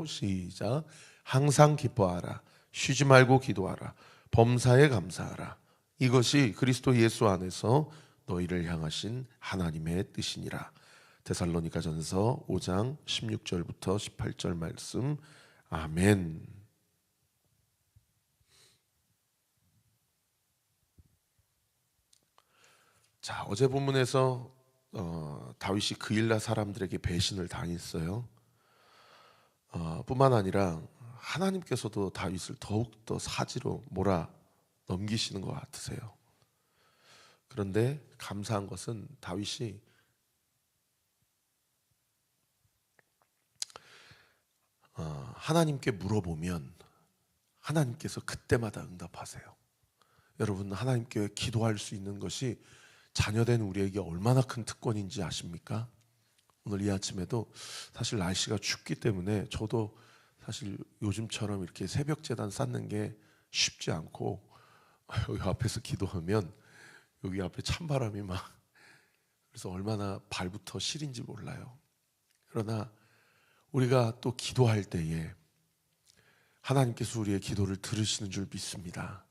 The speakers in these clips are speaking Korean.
시작. 항상 기뻐하라. 쉬지 말고 기도하라. 범사에 감사하라. 이것이 그리스도 예수 안에서 너희를 향하신 하나님의 뜻이니라. 데살로니가전서 5장 16절부터 18절 말씀. 아멘. 자, 어제 본문에서 다윗이 그일라 사람들에게 배신을 당했어요. 뿐만 아니라 하나님께서도 다윗을 더욱더 사지로 몰아 넘기시는 것 같으세요. 그런데 감사한 것은 다윗이 하나님께 물어보면 하나님께서 그때마다 응답하세요. 여러분, 하나님께 기도할 수 있는 것이 자녀된 우리에게 얼마나 큰 특권인지 아십니까? 오늘 이 아침에도 사실 날씨가 춥기 때문에 저도 사실 요즘처럼 이렇게 새벽 제단 쌓는 게 쉽지 않고 여기 앞에서 기도하면 여기 앞에 찬바람이 막, 그래서 얼마나 발부터 시린지 몰라요. 그러나 우리가 또 기도할 때에 하나님께서 우리의 기도를 들으시는 줄 믿습니다.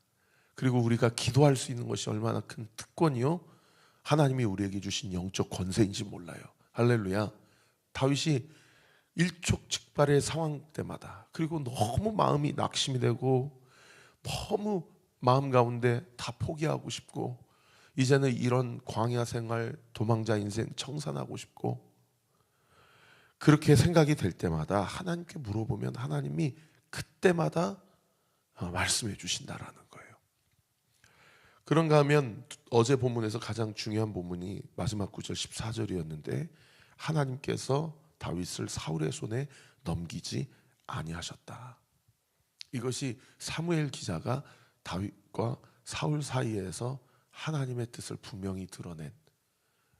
그리고 우리가 기도할 수 있는 것이 얼마나 큰 특권이요, 하나님이 우리에게 주신 영적 권세인지 몰라요. 할렐루야. 다윗이 일촉즉발의 상황 때마다, 그리고 너무 마음이 낙심이 되고 너무 마음 가운데 다 포기하고 싶고 이제는 이런 광야 생활, 도망자 인생 청산하고 싶고, 그렇게 생각이 될 때마다 하나님께 물어보면 하나님이 그때마다 말씀해 주신다라는 거예요. 그런가 하면 어제 본문에서 가장 중요한 본문이 마지막 구절 14절이었는데 하나님께서 다윗을 사울의 손에 넘기지 아니하셨다. 이것이 사무엘 기자가 다윗과 사울 사이에서 하나님의 뜻을 분명히 드러낸,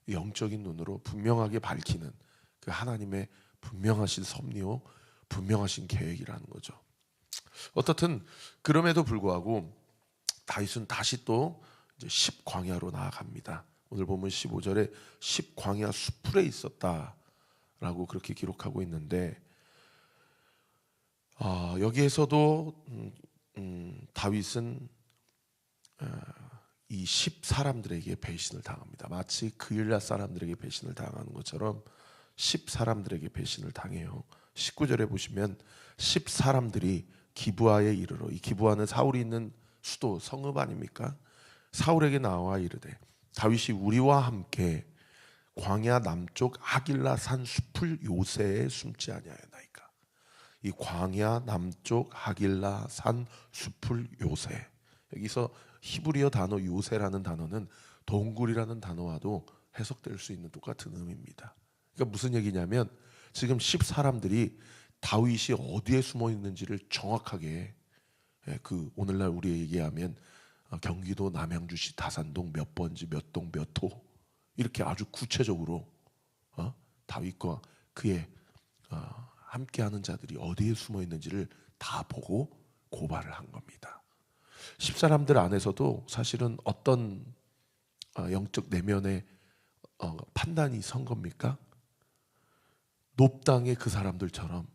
영적인 눈으로 분명하게 밝히는 그 하나님의 분명하신 섭리요, 분명하신 계획이라는 거죠. 어떻든 그럼에도 불구하고 다윗은 다시 또 이제 10광야로 나아갑니다. 오늘 보면 15절에 10광야 수풀에 있었다라고 그렇게 기록하고 있는데, 여기에서도 다윗은 이 10 사람들에게 배신을 당합니다. 마치 그일라 사람들에게 배신을 당하는 것처럼 10 사람들에게 배신을 당해요. 19절에 보시면 10 사람들이 기브아에 이르러, 이 기브아는 사울이 있는 수도 성읍 아닙니까? 사울에게 나와 이르되 다윗이 우리와 함께 광야 남쪽 하길라 산 숲을 요새에 숨지 아니하였나이까. 이 광야 남쪽 하길라 산 숲을 요새, 여기서 히브리어 단어 요새라는 단어는 동굴이라는 단어와도 해석될 수 있는 똑같은 의미입니다. 그러니까 무슨 얘기냐면 지금 10 사람들이 다윗이 어디에 숨어 있는지를 정확하게, 그 오늘날 우리 얘기하면 경기도 남양주시 다산동 몇 번지 몇 동 몇 호, 이렇게 아주 구체적으로 다윗과 그의 함께하는 자들이 어디에 숨어 있는지를 다 보고 고발을 한 겁니다. 10 사람들 안에서도 사실은 어떤 영적 내면의 판단이 선 겁니까? 놉당의 그 사람들처럼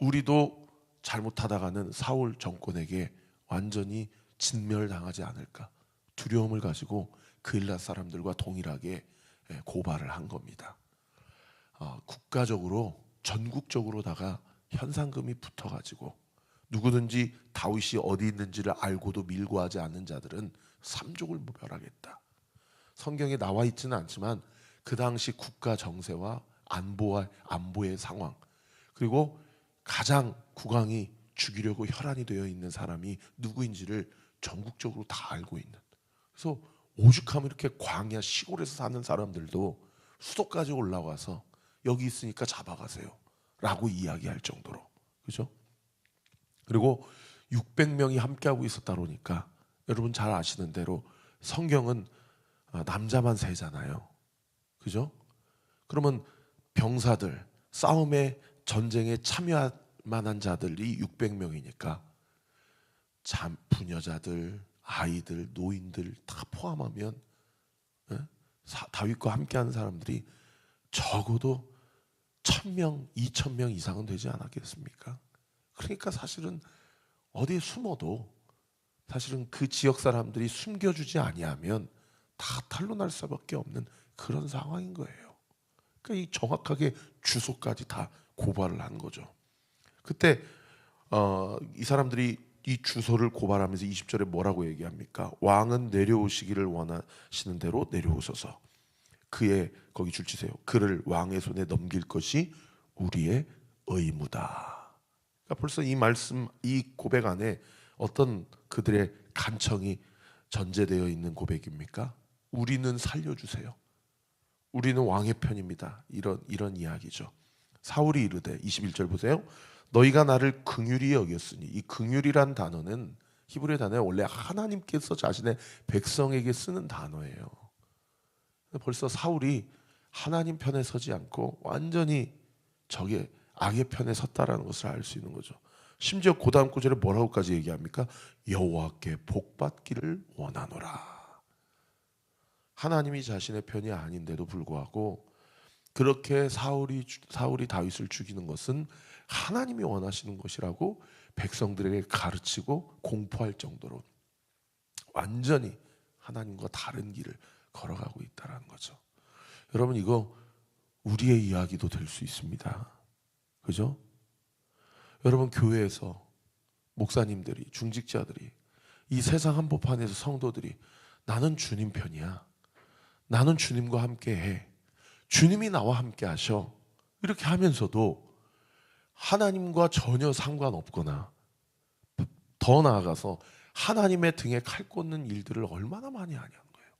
우리도 잘못하다가는 사울 정권에게 완전히 진멸당하지 않을까 두려움을 가지고 그일라 사람들과 동일하게 고발을 한 겁니다. 국가적으로 전국적으로다가 현상금이 붙어가지고 누구든지 다윗이 어디 있는지를 알고도 밀고하지 않는 자들은 삼족을 멸하겠다. 성경에 나와 있지는 않지만 그 당시 국가 정세와 안보의 상황, 그리고 가장 국왕이 죽이려고 혈안이 되어 있는 사람이 누구인지를 전국적으로 다 알고 있는, 그래서 오죽하면 이렇게 광야 시골에서 사는 사람들도 수도까지 올라와서 여기 있으니까 잡아가세요 라고 이야기할 정도로, 그죠? 그리고 600명이 함께하고 있었다 그러니까 여러분 잘 아시는 대로 성경은 남자만 세잖아요, 그죠? 그러면 병사들, 싸움에 전쟁에 참여할 만한 자들이 600명이니까 부녀자들, 아이들, 노인들 다 포함하면 다윗과 함께하는 사람들이 적어도 1000명, 2000명 이상은 되지 않았겠습니까? 그러니까 사실은 어디에 숨어도 사실은 그 지역 사람들이 숨겨주지 아니하면 다 탄로날 수밖에 없는 그런 상황인 거예요. 그러니까 이 정확하게 주소까지 다 고발을 한 거죠. 그때 이 사람들이 이 주소를 고발하면서 20절에 뭐라고 얘기합니까? 왕은 내려오시기를 원하시는 대로 내려오소서. 그의 거기 줄치세요. 그를 왕의 손에 넘길 것이 우리의 의무다. 그러니까 벌써 이 말씀, 이 고백 안에 어떤 그들의 간청이 전제되어 있는 고백입니까? 우리는 살려주세요. 우리는 왕의 편입니다. 이런 이야기죠. 사울이 이르되 21절 보세요. 너희가 나를 긍휼히 여겼으니, 이 긍휼이란 단어는 히브리 단어에 원래 하나님께서 자신의 백성에게 쓰는 단어예요. 벌써 사울이 하나님 편에 서지 않고 완전히 적의 악의 편에 섰다라는 것을 알 수 있는 거죠. 심지어 그 다음 구절에 뭐라고까지 얘기합니까? 여호와께 복받기를 원하노라. 하나님이 자신의 편이 아닌데도 불구하고 그렇게 사울이 다윗을 죽이는 것은 하나님이 원하시는 것이라고 백성들에게 가르치고 공포할 정도로 완전히 하나님과 다른 길을 걸어가고 있다는 거죠. 여러분, 이거 우리의 이야기도 될 수 있습니다. 그죠? 여러분, 교회에서 목사님들이, 중직자들이, 이 세상 한복판에서 성도들이 나는 주님 편이야, 나는 주님과 함께해, 주님이 나와 함께 하셔, 이렇게 하면서도 하나님과 전혀 상관없거나 더 나아가서 하나님의 등에 칼 꽂는 일들을 얼마나 많이 하냐는 거예요.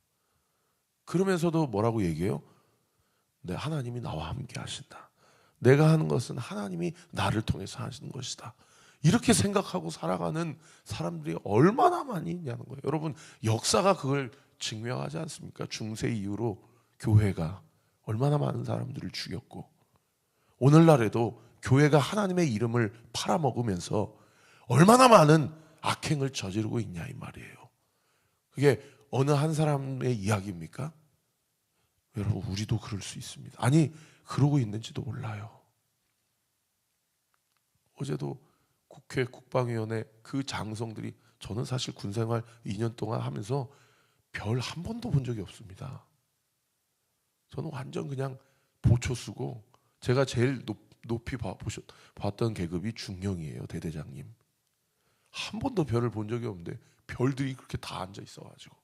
그러면서도 뭐라고 얘기해요? 네, 하나님이 나와 함께 하신다. 내가 하는 것은 하나님이 나를 통해서 하시는 것이다. 이렇게 생각하고 살아가는 사람들이 얼마나 많이 있냐는 거예요. 여러분, 역사가 그걸 증명하지 않습니까? 중세 이후로 교회가 얼마나 많은 사람들을 죽였고, 오늘날에도 교회가 하나님의 이름을 팔아먹으면서 얼마나 많은 악행을 저지르고 있냐 이 말이에요. 그게 어느 한 사람의 이야기입니까? 여러분, 우리도 그럴 수 있습니다. 아니, 그러고 있는지도 몰라요. 어제도 국회 국방위원회 그 장성들이, 저는 사실 군생활 2년 동안 하면서 별 한 번도 본 적이 없습니다. 저는 완전 그냥 보초수고, 제가 제일 높이 봤던 계급이 중령이에요. 대대장님. 한 번도 별을 본 적이 없는데 별들이 그렇게 다 앉아 있어가지고,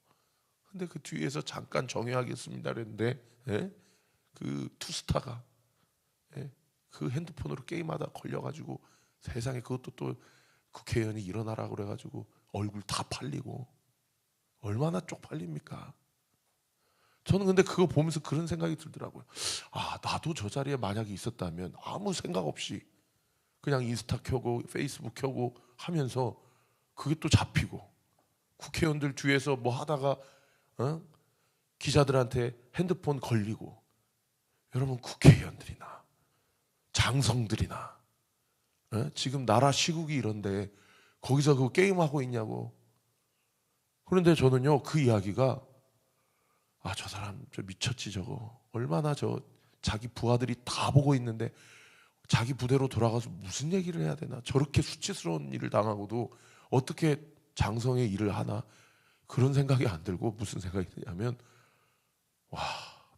근데 그 뒤에서 잠깐 정회하겠습니다 그랬는데, 예? 그 투스타가, 예? 그 핸드폰으로 게임하다 걸려가지고 세상에, 그것도 또 국회의원이 일어나라 그래가지고 얼굴 다 팔리고, 얼마나 쪽팔립니까? 저는 근데 그거 보면서 그런 생각이 들더라고요. 아, 나도 저 자리에 만약에 있었다면 아무 생각 없이 그냥 인스타 켜고 페이스북 켜고 하면서 그게 또 잡히고, 국회의원들 뒤에서 뭐 하다가 기자들한테 핸드폰 걸리고. 여러분, 국회의원들이나 장성들이나 지금 나라 시국이 이런데 거기서 그 게임하고 있냐고. 그런데 저는요, 그 이야기가, 아, 저 사람 저 미쳤지 저거. 얼마나 저 자기 부하들이 다 보고 있는데 자기 부대로 돌아가서 무슨 얘기를 해야 되나. 저렇게 수치스러운 일을 당하고도 어떻게 장성의 일을 하나. 그런 생각이 안 들고 무슨 생각이 드냐면, 와,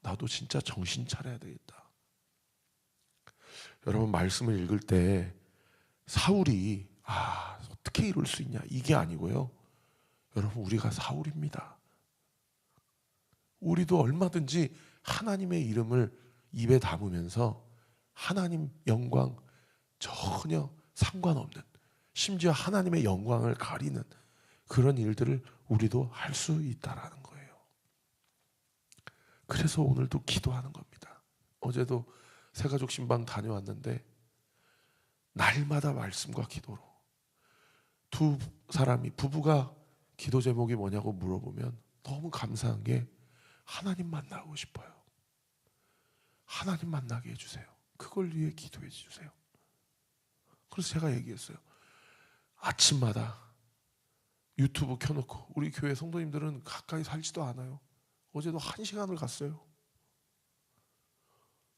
나도 진짜 정신 차려야 되겠다. 여러분, 말씀을 읽을 때 사울이 어떻게 이럴 수 있냐 이게 아니고요. 여러분, 우리가 사울입니다. 우리도 얼마든지 하나님의 이름을 입에 담으면서 하나님 영광 전혀 상관없는, 심지어 하나님의 영광을 가리는 그런 일들을 우리도 할 수 있다라는 거예요. 그래서 오늘도 기도하는 겁니다. 어제도 새가족 신방 다녀왔는데 날마다 말씀과 기도로, 두 사람이, 부부가 기도 제목이 뭐냐고 물어보면 너무 감사한 게, 하나님 만나고 싶어요. 하나님 만나게 해주세요. 그걸 위해 기도해 주세요. 그래서 제가 얘기했어요. 아침마다 유튜브 켜놓고, 우리 교회 성도님들은 가까이 살지도 않아요. 어제도 1시간을 갔어요.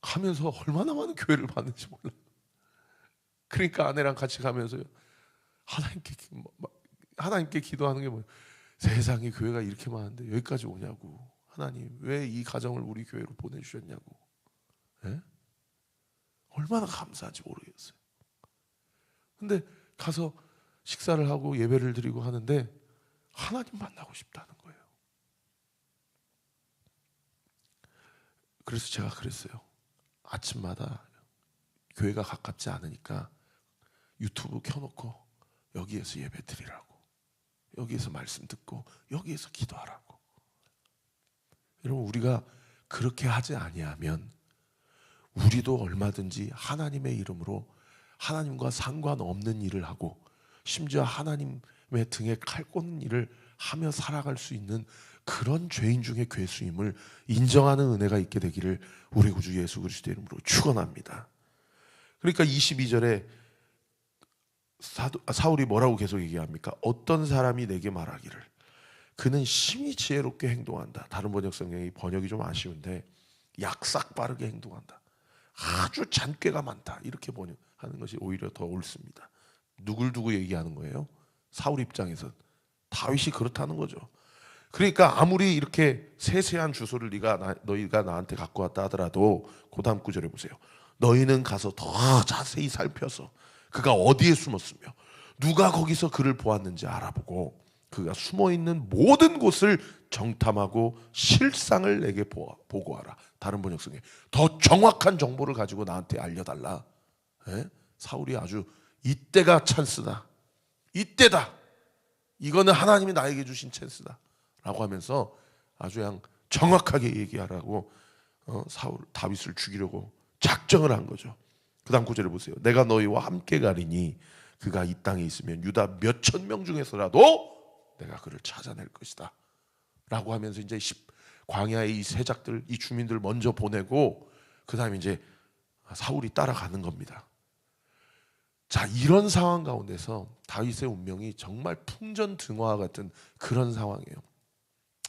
가면서 얼마나 많은 교회를 봤는지 몰라요. 그러니까 아내랑 같이 가면서 하나님께 기도하는 게 뭐예요? 세상에 교회가 이렇게 많은데 여기까지 오냐고. 하나님 왜 이 가정을 우리 교회로 보내주셨냐고. 예? 얼마나 감사한지 모르겠어요. 근데 가서 식사를 하고 예배를 드리고 하는데 하나님 만나고 싶다는 거예요. 그래서 제가 그랬어요. 아침마다 교회가 가깝지 않으니까 유튜브 켜놓고 여기에서 예배 드리라고, 여기에서 말씀 듣고 여기에서 기도하라고. 여러분, 우리가 그렇게 하지 아니하면 우리도 얼마든지 하나님의 이름으로 하나님과 상관없는 일을 하고 심지어 하나님의 등에 칼 꽂는 일을 하며 살아갈 수 있는 그런 죄인 중에 괴수임을 인정하는 은혜가 있게 되기를 우리 구주 예수 그리스도의 이름으로 축원합니다. 그러니까 22절에 사울이 뭐라고 계속 얘기합니까? 어떤 사람이 내게 말하기를 그는 심히 지혜롭게 행동한다. 다른 번역 성경이 번역이 좀 아쉬운데 약삭 빠르게 행동한다. 아주 잔꾀가 많다. 이렇게 번역하는 것이 오히려 더 옳습니다. 누굴 두고 얘기하는 거예요? 사울 입장에선 다윗이 그렇다는 거죠. 그러니까 아무리 이렇게 세세한 주소를 너희가 나한테 갖고 왔다 하더라도 그 다음 구절에 보세요. 너희는 가서 더 자세히 살펴서 그가 어디에 숨었으며 누가 거기서 그를 보았는지 알아보고 그가 숨어있는 모든 곳을 정탐하고 실상을 내게 보고하라. 다른 번역성에 더 정확한 정보를 가지고 나한테 알려달라. 사울이 아주 이때가 찬스다. 이때다. 이거는 하나님이 나에게 주신 찬스다 라고 하면서 아주 그냥 정확하게 얘기하라고 다윗을 죽이려고 작정을 한 거죠. 그 다음 구절을 보세요. 내가 너희와 함께 가리니 그가 이 땅에 있으면 유다 몇천 명 중에서라도 내가 그를 찾아낼 것이다 라고 하면서 이제 광야의 이 세작들, 이 주민들 먼저 보내고 그 다음에 이제 사울이 따라가는 겁니다. 자, 이런 상황 가운데서 다윗의 운명이 정말 풍전등화와 같은 그런 상황이에요.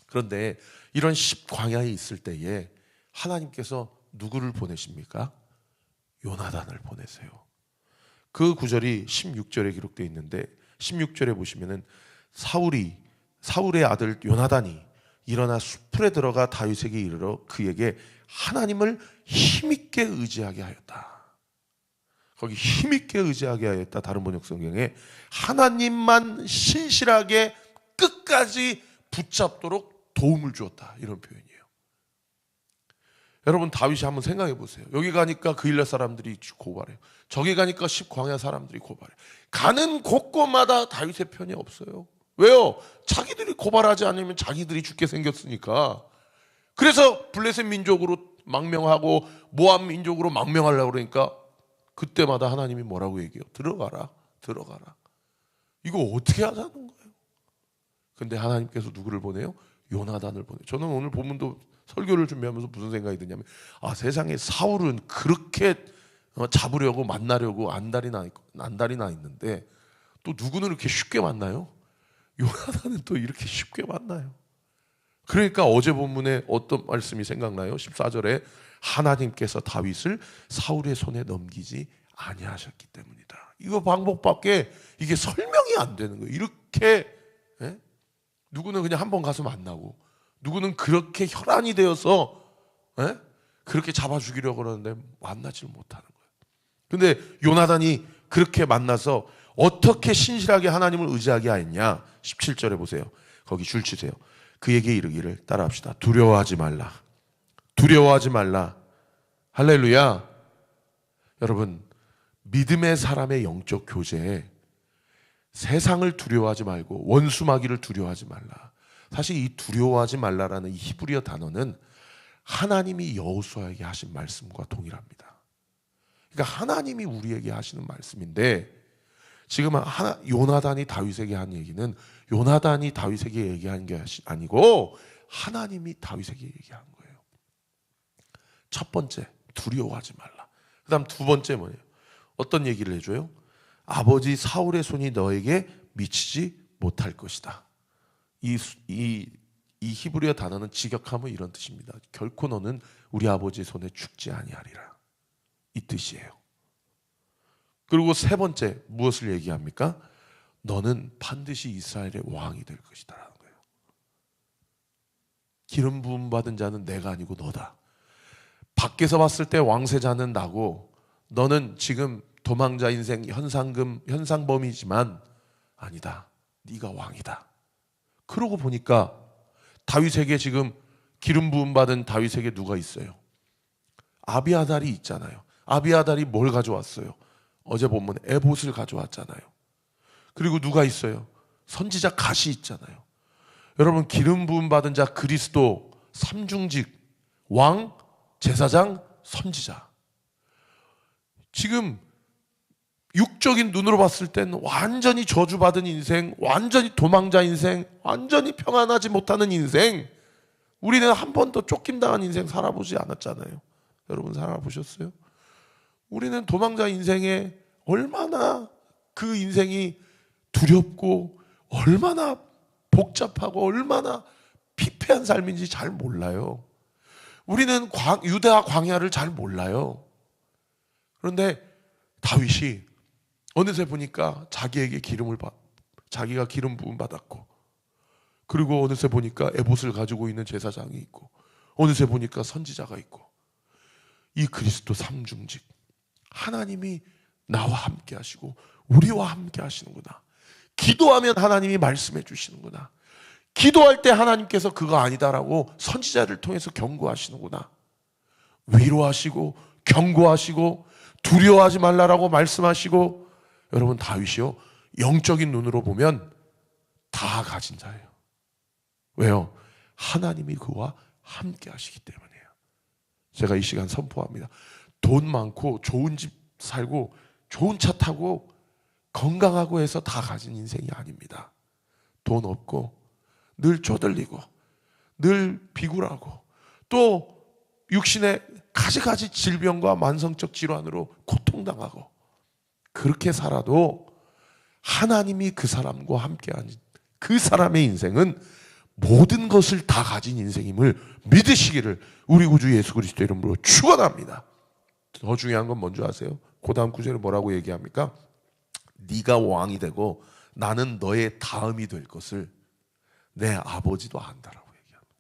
그런데 이런 광야에 있을 때에 하나님께서 누구를 보내십니까? 요나단을 보내세요. 그 구절이 16절에 기록되어 있는데 16절에 보시면은 사울의 아들 요나단이 일어나 숲에 들어가 다윗에게 이르러 그에게 하나님을 힘있게 의지하게 하였다. 거기 힘있게 의지하게 하였다. 다른 번역 성경에 하나님만 신실하게 끝까지 붙잡도록 도움을 주었다. 이런 표현이에요. 여러분, 다윗이 한번 생각해 보세요. 여기 가니까 그일라 사람들이 고발해요. 저기 가니까 광야 사람들이 고발해요. 가는 곳곳마다 다윗의 편이 없어요. 왜요? 자기들이 고발하지 않으면 자기들이 죽게 생겼으니까. 그래서 블레셋 민족으로 망명하고 모압 민족으로 망명하려고 그러니까 그때마다 하나님이 뭐라고 얘기해요? 들어가라. 이거 어떻게 하자는 거예요? 근데 하나님께서 누구를 보내요? 요나단을 보내요. 저는 오늘 본문도 설교를 준비하면서 무슨 생각이 드냐면 세상에 사울은 그렇게 잡으려고 만나려고 안달이 나 있는데 또 누구는 이렇게 쉽게 만나요? 요나단은 또 이렇게 쉽게 만나요. 그러니까 어제 본문에 어떤 말씀이 생각나요? 14절에 하나님께서 다윗을 사울의 손에 넘기지 아니하셨기 때문이다. 이거 방법밖에 이게 설명이 안 되는 거예요. 이렇게 누구는 그냥 한번 가서 만나고 누구는 그렇게 혈안이 되어서 그렇게 잡아 죽이려고 그러는데 만나질 못하는 거예요. 근데 요나단이 그렇게 만나서 어떻게 신실하게 하나님을 의지하게 하였냐? 17절에 보세요. 거기 줄 치세요. 그에게 이르기를 따라합시다. 두려워하지 말라. 할렐루야. 여러분, 믿음의 사람의 영적 교제에 세상을 두려워하지 말고 원수마귀를 두려워하지 말라. 사실 이 두려워하지 말라라는 이 히브리어 단어는 하나님이 여호수아에게 하신 말씀과 동일합니다. 그러니까 하나님이 우리에게 하시는 말씀인데 지금 요나단이 다윗에게 한 얘기는 요나단이 다윗에게 얘기한 게 아니고 하나님이 다윗에게 얘기한 거예요. 첫 번째, 두려워하지 말라. 그 다음 두 번째 뭐예요? 어떤 얘기를 해줘요? 아버지 사울의 손이 너에게 미치지 못할 것이다. 이 히브리어 단어는 직역하면 이런 뜻입니다. 결코 너는 우리 아버지의 손에 죽지 아니하리라. 이 뜻이에요. 그리고 세 번째 무엇을 얘기합니까? 너는 반드시 이스라엘의 왕이 될 것이다 라는 거예요. 기름 부음 받은 자는 내가 아니고 너다. 밖에서 봤을 때 왕세자는 나고 너는 지금 도망자 인생 현상범이지만 아니다. 네가 왕이다. 그러고 보니까 다윗에게 지금 기름 부음 받은 다윗에게 누가 있어요? 아비아달이 있잖아요. 아비아달이 뭘 가져왔어요? 어제 본문에 에봇을 가져왔잖아요. 그리고 누가 있어요? 선지자 갓이 있잖아요. 여러분, 기름 부음 받은 자 그리스도 삼중직 왕, 제사장, 선지자. 지금 육적인 눈으로 봤을 땐 완전히 저주받은 인생, 완전히 도망자 인생, 완전히 평안하지 못하는 인생. 우리는 한 번도 쫓김당한 인생 살아보지 않았잖아요. 여러분 살아보셨어요? 우리는 도망자 인생에 얼마나 그 인생이 두렵고 얼마나 복잡하고 얼마나 피폐한 삶인지 잘 몰라요. 우리는 유대와 광야를 잘 몰라요. 그런데 다윗이 어느새 보니까 자기에게 자기가 기름 부음 받았고, 그리고 어느새 보니까 에봇을 가지고 있는 제사장이 있고, 어느새 보니까 선지자가 있고, 이 그리스도 삼중직 하나님이 나와 함께 하시고 우리와 함께 하시는구나. 기도하면 하나님이 말씀해 주시는구나. 기도할 때 하나님께서 그거 아니다라고 선지자를 통해서 경고하시는구나. 위로하시고 경고하시고 두려워하지 말라라고 말씀하시고. 여러분, 다윗이요, 영적인 눈으로 보면 다 가진 자예요. 왜요? 하나님이 그와 함께 하시기 때문이에요. 제가 이 시간 선포합니다. 돈 많고 좋은 집 살고 좋은 차 타고 건강하고 해서 다 가진 인생이 아닙니다. 돈 없고 늘 쪼들리고 늘 비굴하고 또 육신의 가지가지 질병과 만성적 질환으로 고통당하고, 그렇게 살아도 하나님이 그 사람과 함께하는 그 사람의 인생은 모든 것을 다 가진 인생임을 믿으시기를 우리 구주 예수 그리스도 이름으로 축원합니다. 더 중요한 건 뭔지 아세요? 그 다음 구절에 뭐라고 얘기합니까? 네가 왕이 되고 나는 너의 다음이 될 것을 내 아버지도 안다라고 얘기합니다.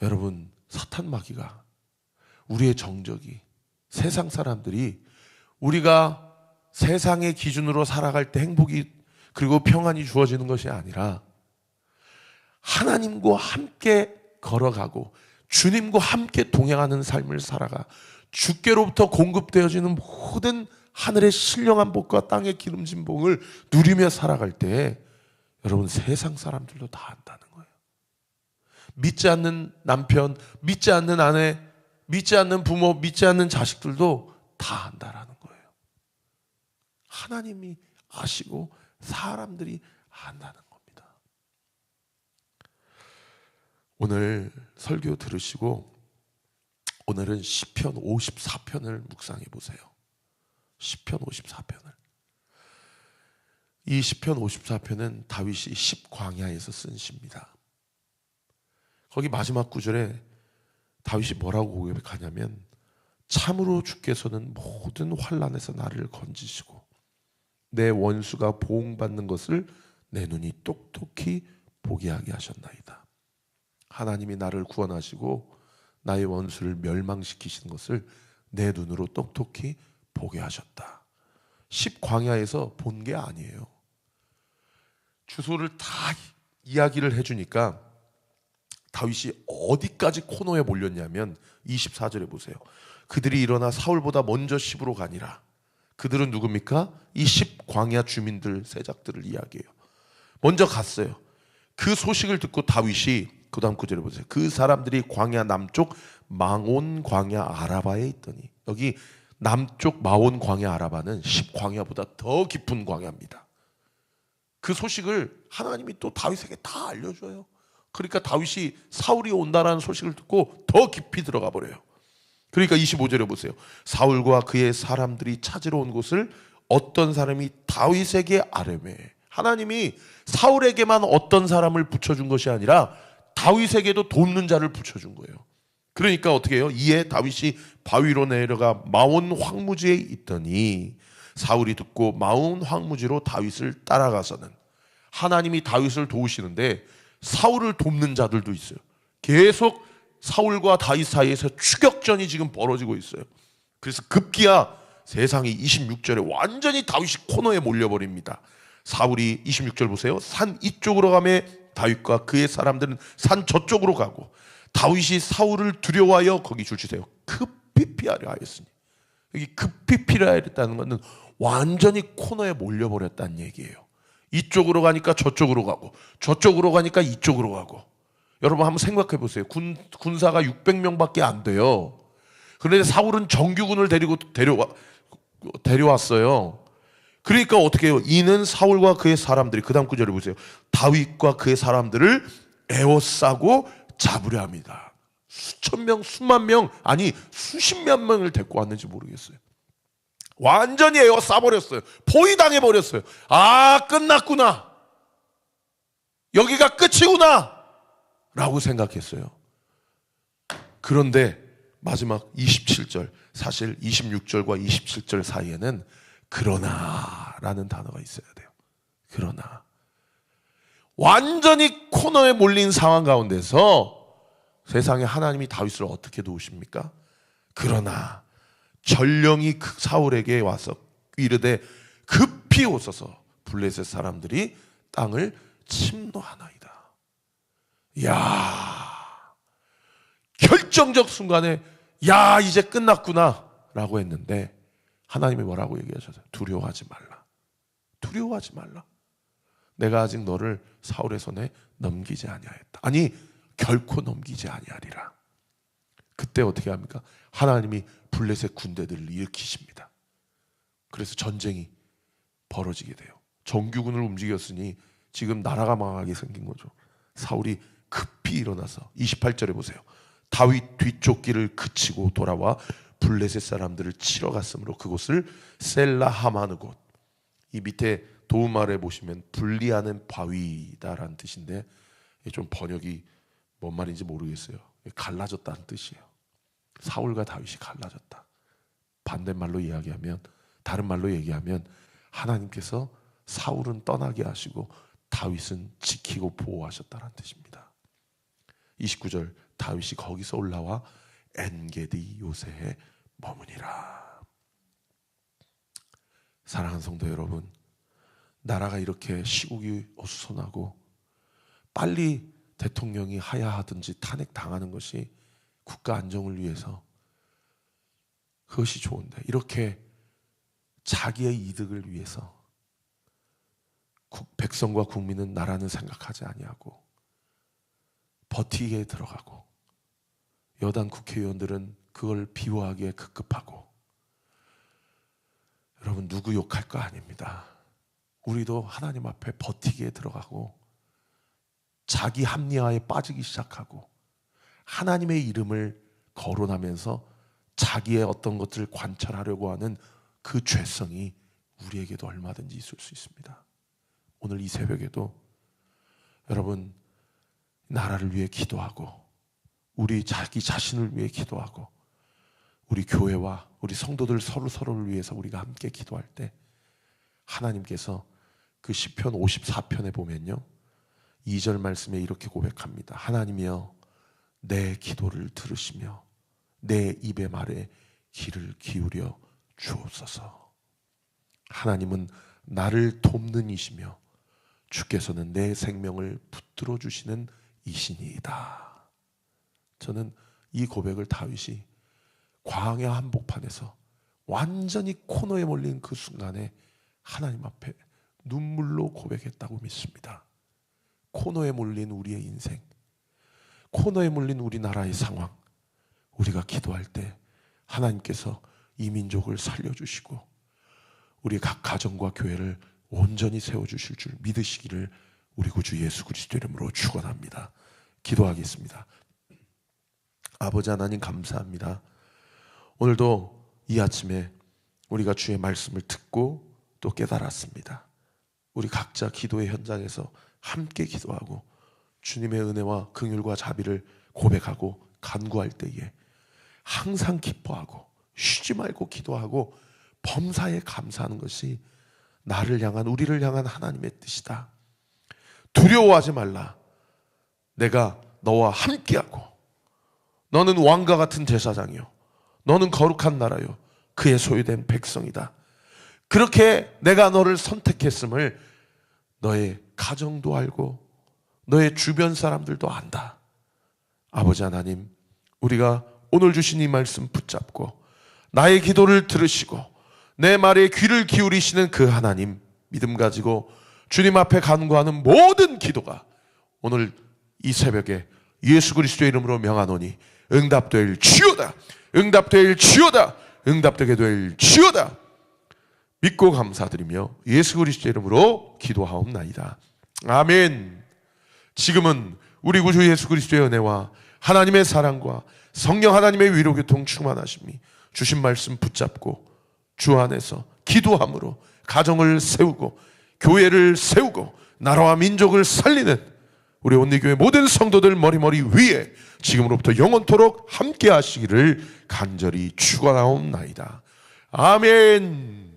여러분, 사탄 마귀가, 우리의 정적이, 세상 사람들이 우리가 세상의 기준으로 살아갈 때 행복이 그리고 평안이 주어지는 것이 아니라 하나님과 함께 걸어가고 주님과 함께 동행하는 삶을 살아가 주께로부터 공급되어지는 모든 하늘의 신령한 복과 땅의 기름진 복을 누리며 살아갈 때 여러분, 세상 사람들도 다 안다는 거예요. 믿지 않는 남편, 믿지 않는 아내, 믿지 않는 부모, 믿지 않는 자식들도 다 안다라는 거예요. 하나님이 아시고 사람들이 안다는 겁니다. 오늘 설교 들으시고 오늘은 시편 54편을 묵상해 보세요. 시편 54편을. 이 시편 54편은 다윗이 10광야에서 쓴 시입니다. 거기 마지막 구절에 다윗이 뭐라고 고백하냐면, 참으로 주께서는 모든 환난에서 나를 건지시고 내 원수가 보응받는 것을 내 눈이 똑똑히 보게 하게 하셨나이다. 하나님이 나를 구원하시고 나의 원수를 멸망시키신 것을 내 눈으로 똑똑히 보게 하셨다. 10광야에서 본 게 아니에요. 주소를 다 이야기를 해주니까 다윗이 어디까지 코너에 몰렸냐면 24절에 보세요. 그들이 일어나 사울보다 먼저 십으로 가니라. 그들은 누굽니까? 이 10광야 주민들, 세작들을 이야기해요. 먼저 갔어요. 그 소식을 듣고 다윗이 그 다음 구절에 보세요. 그 사람들이 광야 남쪽 마온 광야 아라바에 있더니, 여기 남쪽 마온 광야 아라바는 10광야보다 더 깊은 광야입니다. 그 소식을 하나님이 또 다윗에게 다 알려줘요. 그러니까 다윗이 사울이 온다라는 소식을 듣고 더 깊이 들어가 버려요. 그러니까 25절에 보세요. 사울과 그의 사람들이 찾으러 온 곳을 어떤 사람이 다윗에게 아뢰매. 하나님이 사울에게만 어떤 사람을 붙여준 것이 아니라 다윗에게도 돕는 자를 붙여준 거예요. 그러니까 어떻게 해요? 이에 다윗이 바위로 내려가 마온 황무지에 있더니 사울이 듣고 마온 황무지로 다윗을 따라가서는, 하나님이 다윗을 도우시는데 사울을 돕는 자들도 있어요. 계속 사울과 다윗 사이에서 추격전이 지금 벌어지고 있어요. 그래서 급기야 세상이 26절에 완전히 다윗이 코너에 몰려버립니다. 사울이 26절 보세요. 산 이쪽으로 가매 다윗과 그의 사람들은 산 저쪽으로 가고 다윗이 사울을 두려워하여 거기 줄 치세요. 급히 피하려 하였으니, 여기 급히 피하려 했다는 것은 완전히 코너에 몰려버렸다는 얘기예요. 이쪽으로 가니까 저쪽으로 가고 저쪽으로 가니까 이쪽으로 가고. 여러분 한번 생각해 보세요. 군사가 600명밖에 안 돼요. 그런데 사울은 정규군을 데려왔어요. 그러니까 어떻게 해요? 이는 사울과 그의 사람들이, 그 다음 구절을 보세요. 다윗과 그의 사람들을 에워싸고 잡으려 합니다. 수천 명, 수만 명, 아니 수십몇 명을 데리고 왔는지 모르겠어요. 완전히 에워싸버렸어요. 포위당해버렸어요. 아, 끝났구나, 여기가 끝이구나 라고 생각했어요. 그런데 마지막 27절, 사실 26절과 27절 사이에는 그러나라는 단어가 있어야 돼요. 그러나. 완전히 코너에 몰린 상황 가운데서 세상에 하나님이 다윗을 어떻게 도우십니까? 그러나 전령이 사울에게 와서 이르되 급히 오소서 블레셋 사람들이 땅을 침노하나이다. 야, 결정적 순간에 야, 이제 끝났구나 라고 했는데 하나님이 뭐라고 얘기하셨어요? 두려워하지 말라. 두려워하지 말라. 내가 아직 너를 사울의 손에 넘기지 아니하였다. 아니, 결코 넘기지 아니하리라. 그때 어떻게 합니까? 하나님이 블레셋 군대들을 일으키십니다. 그래서 전쟁이 벌어지게 돼요. 정규군을 움직였으니 지금 나라가 망하게 생긴 거죠. 사울이 급히 일어나서 28절에 보세요. 다윗 뒤쪽 길을 그치고 돌아와 블레셋 사람들을 치러 갔으므로 그곳을 셀라하마느 곳, 이 밑에 도움말에 보시면 분리하는 바위다라는 뜻인데 좀 번역이 뭔 말인지 모르겠어요. 갈라졌다는 뜻이에요. 사울과 다윗이 갈라졌다. 반대말로 이야기하면, 다른 말로 얘기하면 하나님께서 사울은 떠나게 하시고 다윗은 지키고 보호하셨다는 뜻입니다. 29절, 다윗이 거기서 올라와 엔게디 요새에 머무니라. 사랑하는 성도 여러분, 나라가 이렇게 시국이 어수선하고 빨리 대통령이 하야하든지 탄핵당하는 것이 국가 안정을 위해서 그것이 좋은데, 이렇게 자기의 이득을 위해서 백성과 국민은 나라는 생각하지 아니하고 버티기에 들어가고, 여당 국회의원들은 그걸 비호하기에 급급하고. 여러분, 누구 욕할 거 아닙니다. 우리도 하나님 앞에 버티기에 들어가고 자기 합리화에 빠지기 시작하고 하나님의 이름을 거론하면서 자기의 어떤 것들을 관찰하려고 하는 그 죄성이 우리에게도 얼마든지 있을 수 있습니다. 오늘 이 새벽에도 여러분, 나라를 위해 기도하고 우리 자기 자신을 위해 기도하고 우리 교회와 우리 성도들 서로를 위해서 우리가 함께 기도할 때 하나님께서 그 시편 54편에 보면요, 2절 말씀에 이렇게 고백합니다. 하나님이여, 내 기도를 들으시며 내 입의 말에 귀를 기울여 주옵소서. 하나님은 나를 돕는 이시며 주께서는 내 생명을 붙들어 주시는 이신이다. 저는 이 고백을 다윗이 광야 한복판에서 완전히 코너에 몰린 그 순간에 하나님 앞에 눈물로 고백했다고 믿습니다. 코너에 몰린 우리의 인생, 코너에 몰린 우리나라의 상황, 우리가 기도할 때 하나님께서 이 민족을 살려주시고 우리 각 가정과 교회를 온전히 세워주실 줄 믿으시기를 우리 구주 예수 그리스도 이름으로 축원합니다. 기도하겠습니다. 아버지 하나님, 감사합니다. 오늘도 이 아침에 우리가 주의 말씀을 듣고 또 깨달았습니다. 우리 각자 기도의 현장에서 함께 기도하고 주님의 은혜와 긍휼과 자비를 고백하고 간구할 때에 항상 기뻐하고 쉬지 말고 기도하고 범사에 감사하는 것이 나를 향한, 우리를 향한 하나님의 뜻이다. 두려워하지 말라. 내가 너와 함께하고 너는 왕과 같은 제사장이요 너는 거룩한 나라요 그의 소유된 백성이다. 그렇게 내가 너를 선택했음을 너의 가정도 알고 너의 주변 사람들도 안다. 아버지 하나님, 우리가 오늘 주신 이 말씀 붙잡고 나의 기도를 들으시고 내 말에 귀를 기울이시는 그 하나님 믿음 가지고 주님 앞에 간구하는 모든 기도가 오늘 이 새벽에 예수 그리스도의 이름으로 명하노니 응답될 주여다. 응답될 주여다. 응답되게 될 주여다. 믿고 감사드리며 예수 그리스도의 이름으로 기도하옵나이다. 아멘. 지금은 우리 구주 예수 그리스도의 은혜와 하나님의 사랑과 성령 하나님의 위로교통 충만하심이 주신 말씀 붙잡고 주 안에서 기도함으로 가정을 세우고 교회를 세우고 나라와 민족을 살리는 우리 온리교회 모든 성도들 머리머리 위에 지금으로부터 영원토록 함께 하시기를 간절히 축원하옵나이다. 아멘.